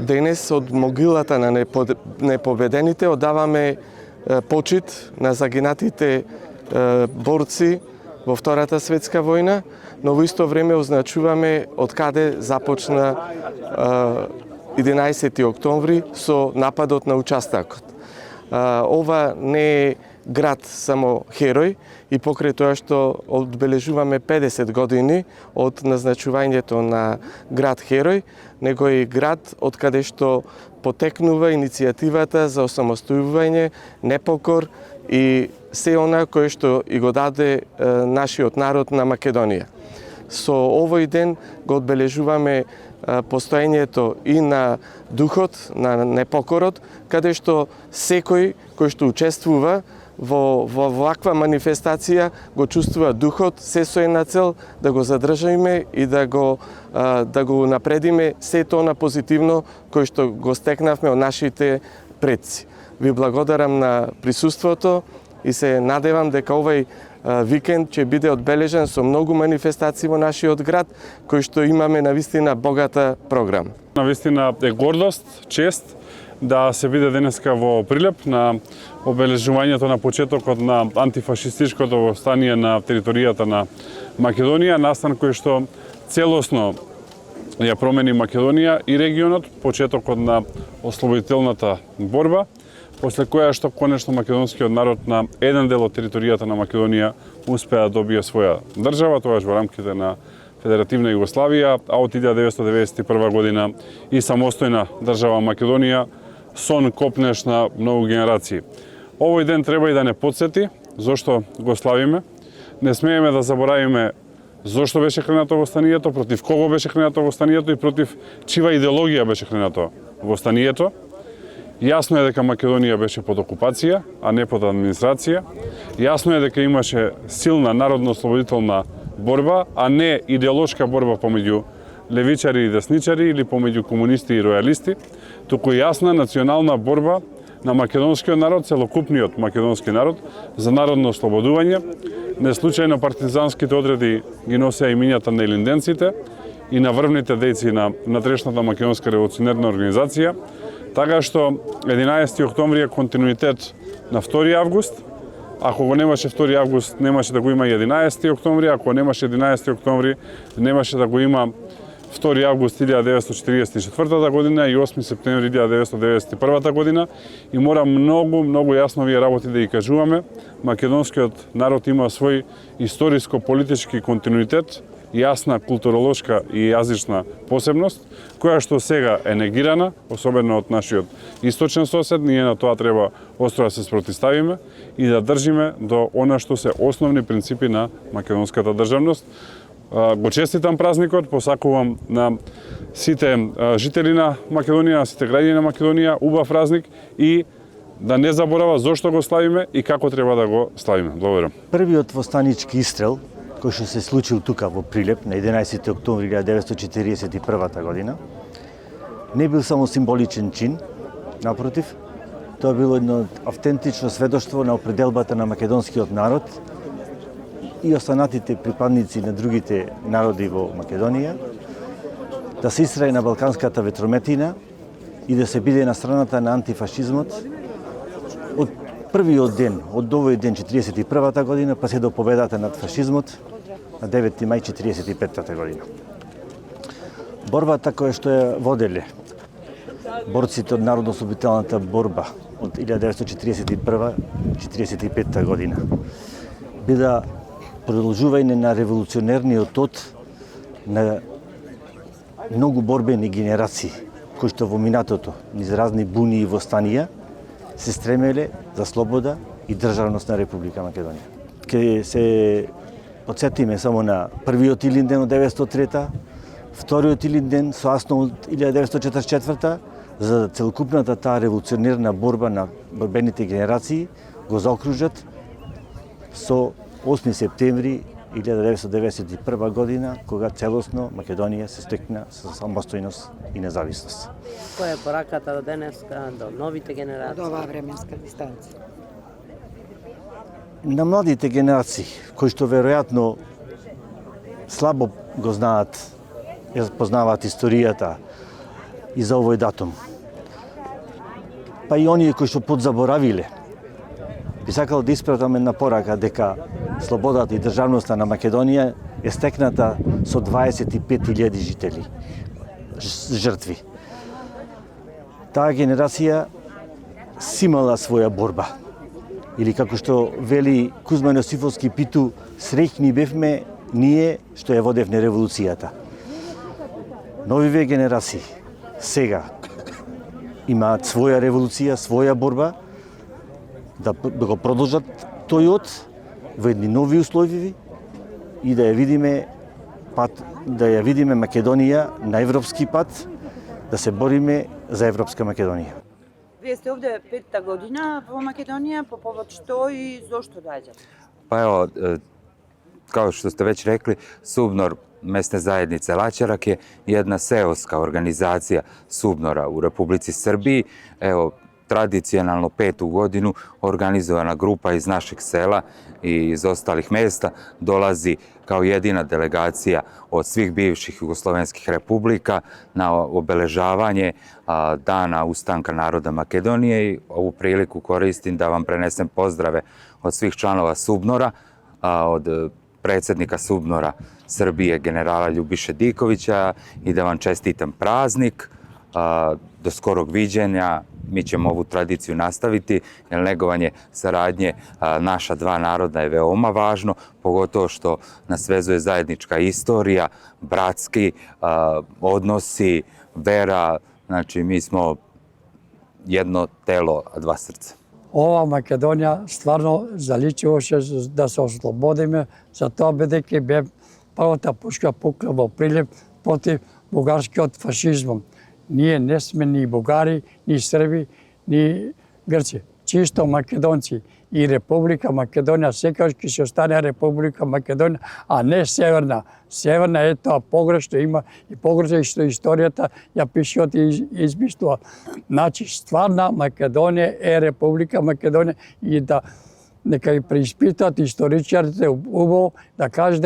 денес од могилата на непобедените одаваме почит на загинатите борци во Втората светска војна, но во исто време означуваме од каде започна 11 октомври со нападот на участокот. Ова не е град само херој и покрај тоа што одбележуваме 50 години од назначувањето на град херој, него е град од каде што потекнува иницијативата за осамостојување, непокор и се она кое што и го даде нашиот народ на Македонија. Со овој ден го одбележуваме постоењето и на духот, на непокорот, каде што секој кој што учествува во ваква манифестација го чувствува духот, се со една цел да го задржиме и да го напредиме сето на позитивно кој што го стекнавме од нашите предци. Ви благодарам на присуството и се надевам дека овој викенд ќе биде одбележен со многу манифестации во нашиот град, кој што имаме навистина богата програма. Навистина е гордост, чест да се биде денеска во Прилеп на обележувањето на почетокот на антифашистичкото востание на територијата на Македонија, настан кој што целосно ја промени Македонија и регионот, почетокот на ослободителната борба, после која што конечно македонскиот народ на еден дел од територијата на Македонија успеа да добие своја држава, тоаш во рамките на Федеративна Југославија, а од 1991 година и самостојна држава Македонија, сон копнеш на многу генерации. Овој ден треба и да не подсети зошто го славиме. Не смееме да заборавиме зошто беше кренато востанието, против кого беше кренато востанието и против чива идеологија беше кренато востанието. Јасно е дека Македонија беше под окупација, а не под администрација. Јасно е дека имаше силна народно-ослободителна борба, а не идеолошка борба помеѓу левичари и десничари или помеѓу комунисти и ројалисти, туку јасна национална борба на македонскиот народ, целокупниот македонски народ, за народно ослободување. Неслучајно партизанските одреди ги носеа имињата на илинденците и на врвните дејци на натрешната македонска револуционерна организација, така што 11 октомври е континуитет на 2 август. Ако го немаше 2 август, немаше да го има 11 октомври, ако немаше 11 октомври, немаше да го има 2 август 1944 година и 8 септември 1991 година. И мора многу јасно овие работи да ги кажуваме. Македонскиот народ има свој историско-политички континуитет, јасна културолошка и јазична посебност, која што сега е негирана, особено од нашиот источен сосед. Ние на тоа треба остро да се спротивставиме и да држиме до она што се основни принципи на македонската државност. Го честитам празникот, посакувам на сите жители на Македонија, на сите граѓани на Македонија, убав празник и да не заборава зошто го славиме и како треба да го славиме. Благодарам. Првиот востанички истрел кој што се случил тука во Прилеп на 11 октомври 1941 година, не бил само символичен чин, напротив, тоа било едно автентично сведоштво на определбата на македонскиот народ и останатите припадници на другите народи во Македонија, да се истрае на балканската ветрометина и да се биде на страната на антифашизмот од првиот ден, од овој ден 41-та година, па се до победата над фашизмот на 9 мај 45-та година. Борбата која што ја воделе борците од народно-ослободителната борба од 1941-45 година бида продолжување на револуционерниот тод на многу борбени генерации кои што во минатото низ разни буни и востанија се стремеле за слобода и државност на Република Македонија. Ке се подсетиме само на првиот Илинден од 903-та, вториот Илинден со основ од 1944-та, за целокупната таа револуционерна борба на борбените генерации го заокружат со 8 септември 1991 година, кога целосно Македонија се стекна со самостојност и независност. Која е пораката до денеска, до новите генерации? До оваа временска дистанција. На младите генерации, кои што веројатно слабо го знаат, ја познаваат историјата и за овој датум. Па и оние кои што подзаборавиле, би сакал да испратам една порака дека слободата и државноста на Македонија е стекната со 25.000 жители, жртви. Таа генерација си имала своја борба. Или како што вели Кузман Јосифовски Питу, среќни бевме ние што ја водевме револуцијата. Новиве генерации сега имаат своја револуција, своја борба, да го продолжат тојот во едни нови услови и да ја видиме Македонија на европски пат, да се бориме за европска Македонија. Вие сте овде 5-та година во Македонија, по повод што и зошто доаѓате? Pa evo, kao što ste već rekli, Subnor mesne zajednice Laćarak je jedna seoska organizacija Subnora u Republici Srbiji. Evo, tradicionalno 5. godinu organizovana grupa iz našeg sela i iz ostalih mesta dolazi kao jedina delegacija od svih bivših jugoslovenskih republika na obeležavanje Dana ustanka naroda Makedonije i ovu priliku koristim da vam prenesem pozdrave od svih članova Subnora, od predsjednika Subnora Srbije generala Ljubiše Dikovića i da vam čestitam praznik. Do skorog viđenja. Mi ćemo ovu tradiciju nastaviti, jer negovanje saradnje naša dva naroda je veoma važno, pogotovo što nas vezuje zajednička istorija, bratski odnosi, vera, znači mi smo jedno telo, a dva srca. Ова Македонија стварно заличуваше да се ослободиме, за тоа бидејќи бе првата пушка пукла во Прилеп против бугарскиот фашизмом. Ние не сме ни бугари, ни срби, ни грци. Чисто македонци и Република Македонија секогаш ќе се остане Република Македонија, а не Северна. Северна е тоа погрешно има и погрешно што историјата ја пишува и измислува. Значи стварна Македонија е Република Македонија и да нека и преиспитат историчарите убаво да кажат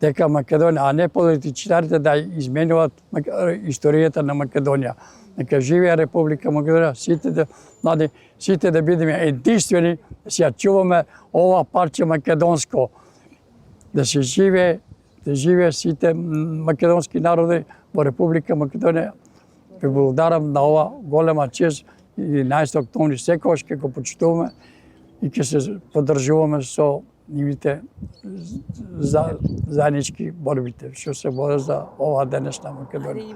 дека Македонија, а не политичарите да изменуваат историјата на Македонија. Нека живее Република Македонија, сите да бидеме единствени, да се ја чуваме ова парче македонско, да се живее сите македонски народи во Република Македонија. Ви благодарам на ова голема чест 11 октомври секогаш ќе го почитуваме и ќе се поддржуваме со нивите заеднички борбите, што се бори за ова денешна Македонија.